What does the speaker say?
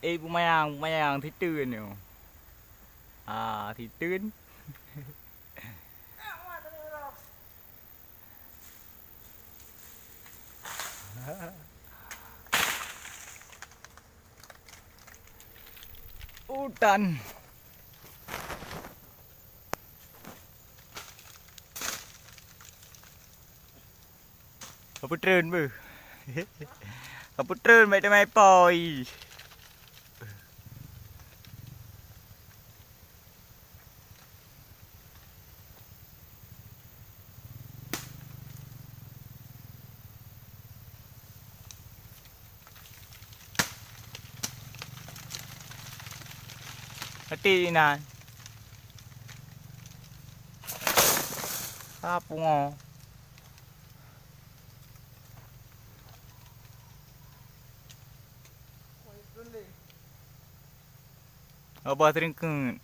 Bumayang thì tươn nè. Thì tươn. Hutan. Apa trơn bơ. Apa trơn mày mày poi. Hati na. Apa ngo? Apa teringkun?